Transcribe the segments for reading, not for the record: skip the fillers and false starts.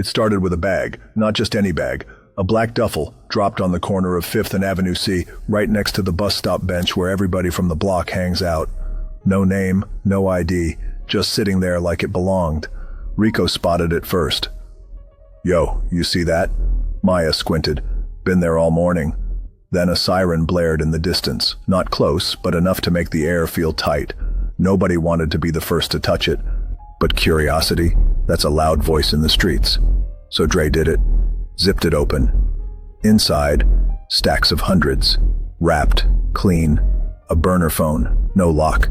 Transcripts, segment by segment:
It started with a bag, not just any bag, a black duffel dropped on the corner of 5th and Avenue C, right next to the bus stop bench where everybody from the block hangs out. No name, no ID, just sitting there like it belonged. Rico spotted it first. "Yo, you see that?" Maya squinted. "Been there all morning." Then a siren blared in the distance, not close, but enough to make the air feel tight. Nobody wanted to be the first to touch it. But curiosity, that's a loud voice in the streets. So Dre did it, zipped it open. Inside, stacks of hundreds, wrapped, clean, a burner phone, no lock,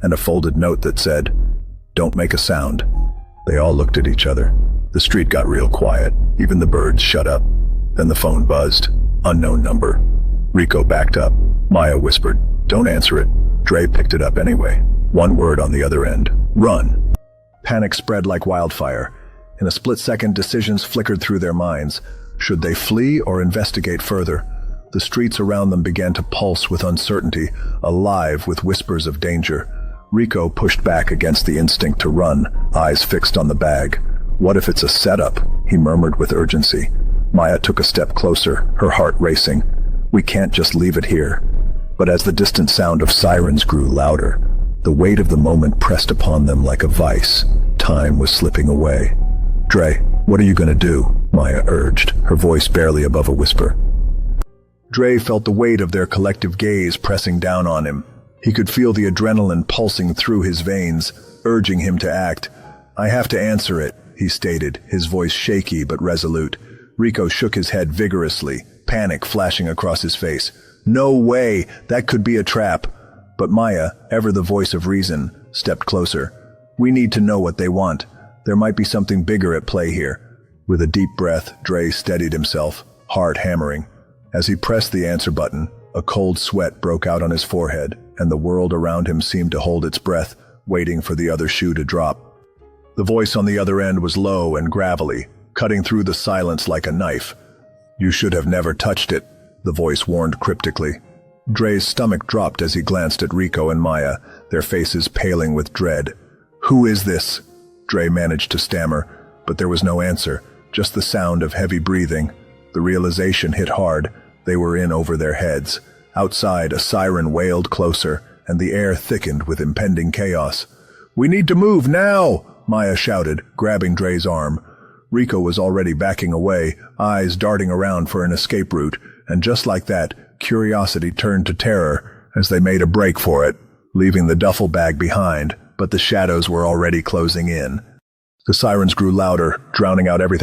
and a folded note that said, "Don't make a sound." They all looked at each other. The street got real quiet. Even the birds shut up. Then the phone buzzed. Unknown number. Rico backed up. Maya whispered, "Don't answer it." Dre picked it up anyway. One word on the other end. "Run." Panic spread like wildfire. In a split second, decisions flickered through their minds. Should they flee or investigate further? The streets around them began to pulse with uncertainty, alive with whispers of danger. Rico pushed back against the instinct to run, eyes fixed on the bag. "What if it's a setup?" he murmured with urgency. Maya took a step closer, her heart racing. "We can't just leave it here." But as the distant sound of sirens grew louder, the weight of the moment pressed upon them like a vice. Time was slipping away. "Dre, what are you gonna do?" Maya urged, her voice barely above a whisper. Dre felt the weight of their collective gaze pressing down on him. He could feel the adrenaline pulsing through his veins, urging him to act. "I have to answer it," he stated, his voice shaky but resolute. Rico shook his head vigorously, panic flashing across his face. "No way! That could be a trap." But Maya, ever the voice of reason, stepped closer. "We need to know what they want. There might be something bigger at play here." With a deep breath, Dre steadied himself, heart hammering. As he pressed the answer button, a cold sweat broke out on his forehead, and the world around him seemed to hold its breath, waiting for the other shoe to drop. The voice on the other end was low and gravelly, cutting through the silence like a knife. "You should have never touched it," the voice warned cryptically. Dre's stomach dropped as he glanced at Rico and Maya, their faces paling with dread. "Who is this?" Dre managed to stammer, but there was no answer, just the sound of heavy breathing. The realization hit hard. They were in over their heads. Outside, a siren wailed closer, and the air thickened with impending chaos. "We need to move now!" Maya shouted, grabbing Dre's arm. Rico was already backing away, eyes darting around for an escape route, and just like that, curiosity turned to terror as they made a break for it, leaving the duffel bag behind, but the shadows were already closing in. The sirens grew louder, drowning out everything